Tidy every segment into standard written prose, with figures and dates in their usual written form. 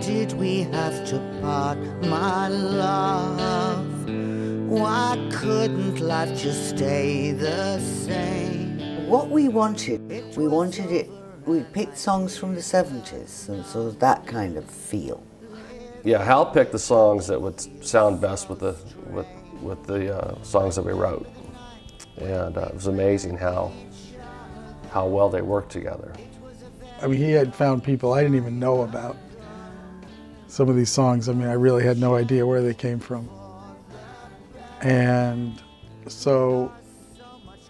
did we have to part, my love? Why couldn't life just stay the same? What we wanted it, we picked songs from the 70s, and so that kind of feel. Yeah, Hal picked the songs that would sound best with the songs that we wrote. And it was amazing how well they worked together. I mean, he had found people I didn't even know about. Some of these songs, I mean, I really had no idea where they came from. And so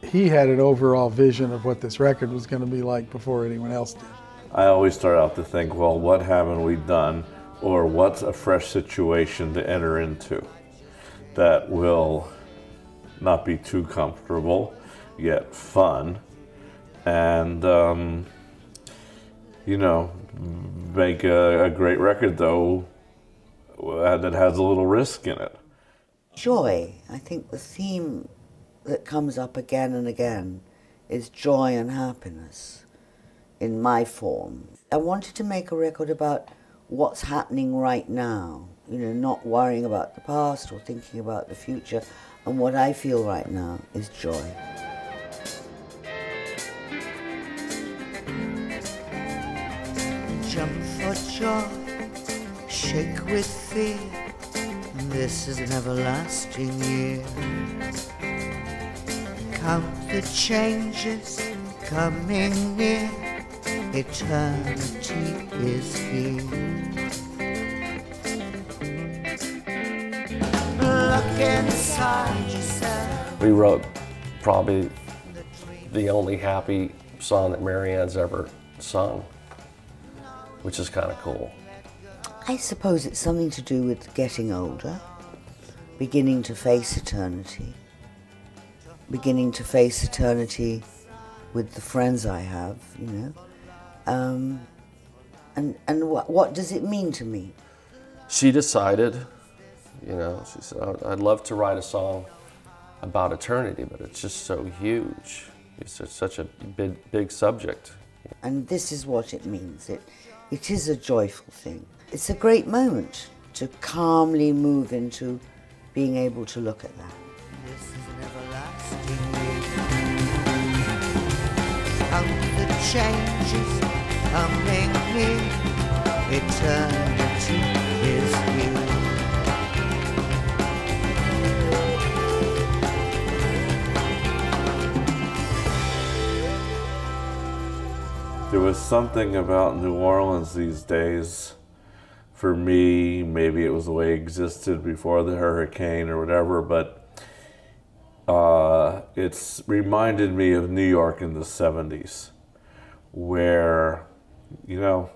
he had an overall vision of what this record was going to be like before anyone else did. I always start out to think, well, what haven't we done, or what's a fresh situation to enter into that will not be too comfortable, yet fun, and you know, make a great record though that has a little risk in it. Joy, I think the theme that comes up again and again is joy and happiness in my form. I wanted to make a record about what's happening right now, you know, not worrying about the past or thinking about the future. And what I feel right now is joy. Jump for joy, shake with fear. This is an everlasting year. Count the changes coming near. Eternity is here. Look inside yourself. We wrote probably the only happy song that Marianne's ever sung, which is kind of cool. I suppose it's something to do with getting older, beginning to face eternity, beginning to face eternity with the friends I have, you know. And what does it mean to me? She decided, you know, she said, I'd love to write a song about eternity, but it's just so huge. It's just such a big subject. And this is what it means. It is a joyful thing. It's a great moment to calmly move into being able to look at that. This is an everlasting year. Count the changes coming near. Eternity is here. There was something about New Orleans these days. For me, maybe it was the way it existed before the hurricane or whatever, but it's reminded me of New York in the 70s, where, you know,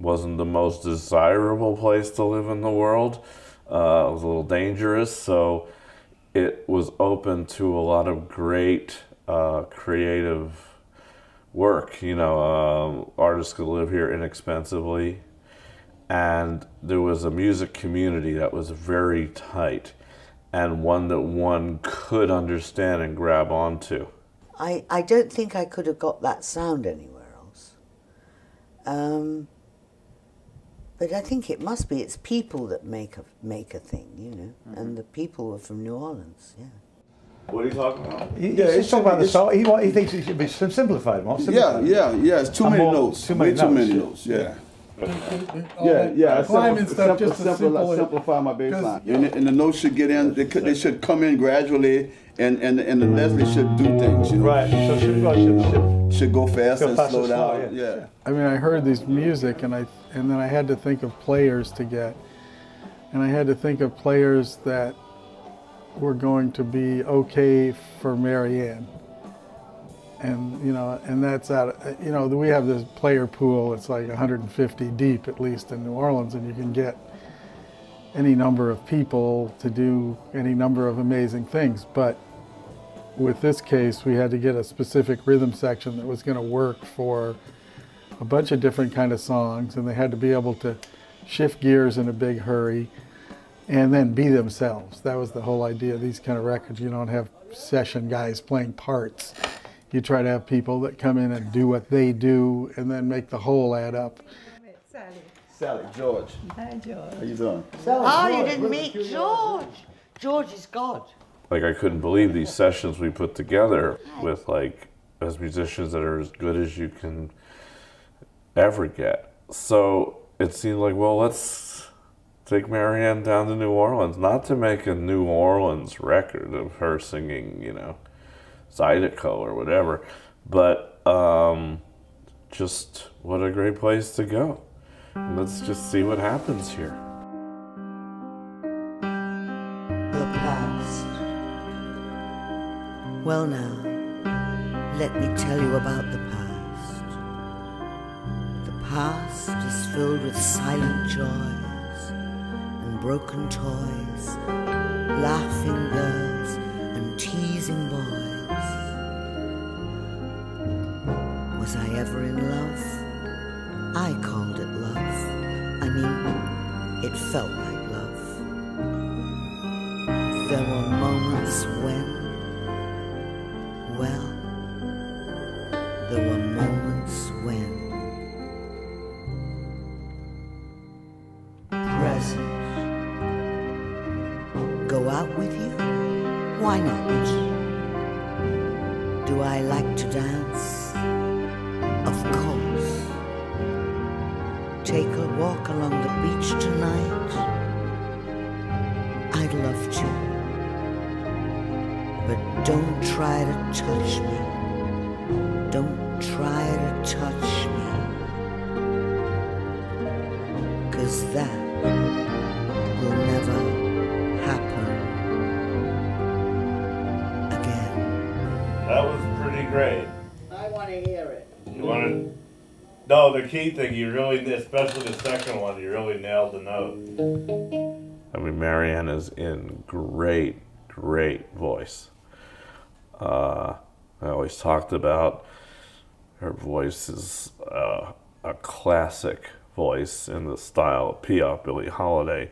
wasn't the most desirable place to live in the world. It was a little dangerous, so it was open to a lot of great creative work. You know, artists could live here inexpensively. And there was a music community that was very tight and one that one could understand and grab onto. I don't think I could have got that sound anywhere else. But I think it must be, it's people that make a thing, you know, and the people are from New Orleans, yeah. What are you talking about? He's talking about the song. He thinks it should be simplified more. Yeah, it's too many notes. Too many notes, yeah. Climbing stuff just to simplify my bass line. And the notes should get in, they should come in gradually, and the Leslie should do things, you know. Right, so should go fast and slow down, yeah. I mean, I heard this music, and then I had to think of players to get. And I had to think of players that were going to be okay for Marianne. And, you know, and that's out, you know, we have this player pool, it's like 150 deep, at least in New Orleans, and you can get any number of people to do any number of amazing things. But with this case, we had to get a specific rhythm section that was going to work for a bunch of different kind of songs, and they had to be able to shift gears in a big hurry and then be themselves. That was the whole idea of these kind of records. You don't have session guys playing parts. You try to have people that come in and do what they do and then make the whole add up. Sally, George. Hi, George. How you doing? Oh, you didn't meet George. George is God. Like, I couldn't believe these sessions we put together with, like, as musicians that are as good as you can ever get. So it seemed like, well, let's take Marianne down to New Orleans, not to make a New Orleans record of her singing, you know, Zydeco or whatever, but just what a great place to go. Let's just see what happens here. The past. Well now, let me tell you about the past. The past is filled with silent joys and broken toys, laughing girls and teasing boys. Was I ever in love? I called it love. I mean, it felt like love. There were moments when, well, there were moments when. Present. Go out with you? Why not? Do I like to dance? Of course. Take a walk along the beach tonight? I'd love to. But don't try to touch me. Don't try to touch me. 'Cause that will never happen again. That was pretty great. I want to hear it. You want to? No, the key thing, you really, especially the second one, you really nailed the note. I mean, Marianne is in great, great voice. I always talked about her voice is a classic voice in the style of Piaf, Billie Holiday.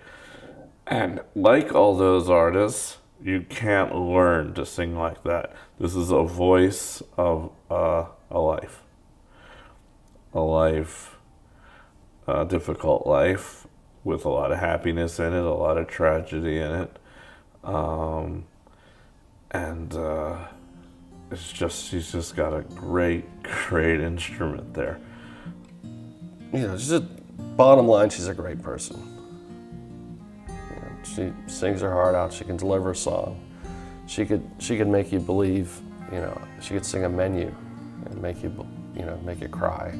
And like all those artists, you can't learn to sing like that. This is a voice of a life. A life, a difficult life with a lot of happiness in it, a lot of tragedy in it. It's just, she's just got a great, great instrument there. You know, just bottom line, she's a great person. You know, she sings her heart out. She can deliver a song. She could make you believe. You know, she could sing a menu and make you, you know, make you cry.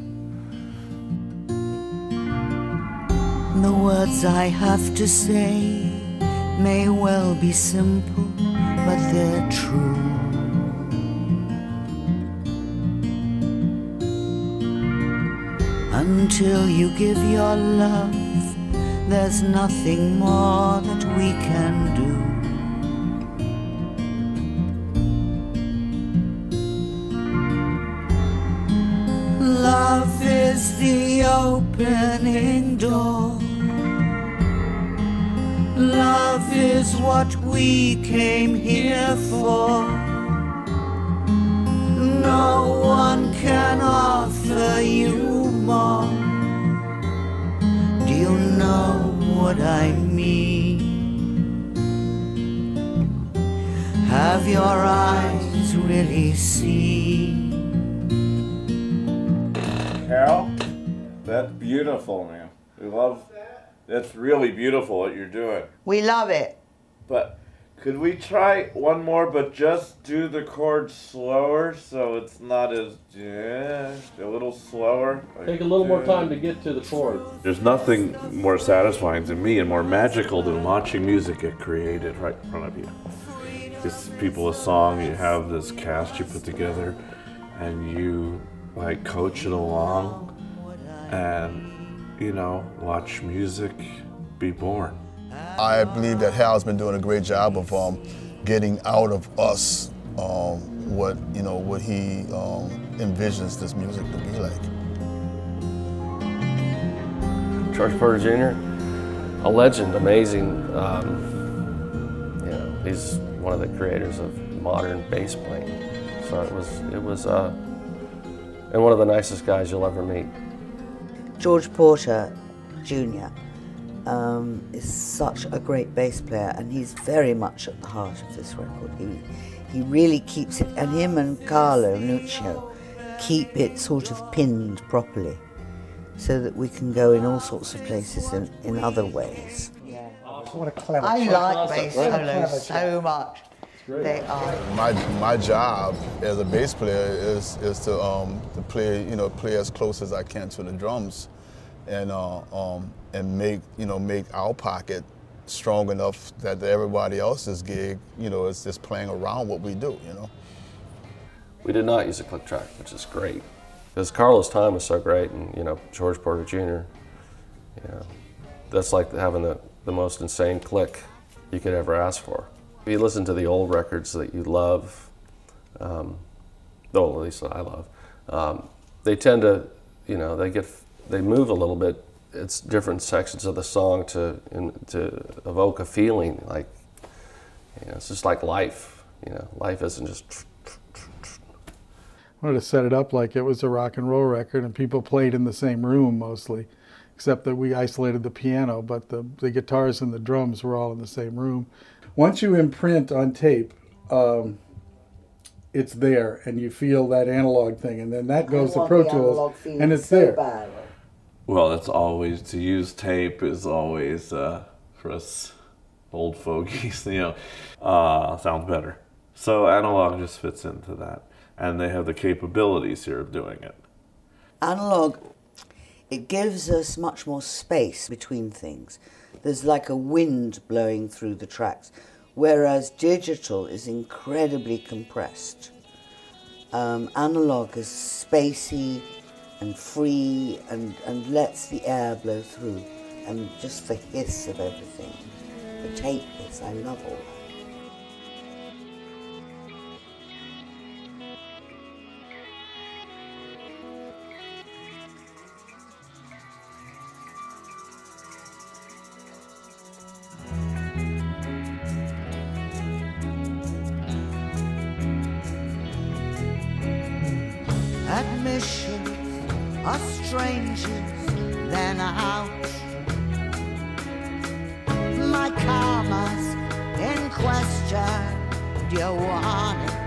The words I have to say may well be simple, but they're true. Until you give your love, there's nothing more that we can do. Love is the opening door. Love is what we came here for. No one can offer you more. Do you know what I mean? Have your eyes really seen? Carol, that's beautiful, man. We love, that's really beautiful what you're doing. We love it. But could we try one more, but just do the chords slower so it's not as, a little slower? Like, Take a little more time to get to the chord. There's nothing more satisfying to me and more magical than watching music get created right in front of you. It's people a song, you have this cast you put together, and you like coach it along, and you know, watch music be born. I believe that Hal's been doing a great job of getting out of us what he envisions this music to be like. George Porter Jr., a legend, amazing. You know, he's one of the creators of modern bass playing. So it was, and one of the nicest guys you'll ever meet. George Porter Jr. Is such a great bass player, and he's very much at the heart of this record. He really keeps it, and him and Carlo Nuccio keep it sort of pinned properly, so that we can go in all sorts of places in other ways. Yeah. What a clever I like bass Clever solos so much. They are. My job as a bass player is to play, play as close as I can to the drums, and make our pocket strong enough that everybody else's gig, is just playing around what we do, We did not use a click track, which is great, because Carlo's time was so great, and George Porter Jr. That's like having the most insane click you could ever ask for. If you listen to the old records that you love, at least that I love, they tend to, they move a little bit. It's different sections of the song to evoke a feeling, like, it's just like life. Life isn't just. I wanted to set it up like it was a rock and roll record, and people played in the same room mostly, except that we isolated the piano, but the guitars and the drums were all in the same room. Once you imprint on tape, it's there, and you feel that analog thing, and then that goes to Pro Tools, and it's there. Well, it's always, to use tape is always, for us old fogies, sounds better. So analog just fits into that, and they have the capabilities here of doing it. Analog, it gives us much more space between things. There's like a wind blowing through the tracks, whereas digital is incredibly compressed. Analog is spacey and free and lets the air blow through, and just the hiss of everything. The tape hiss, I love all that. Admissions are strangers, then out. My karma's in question. Do you want it?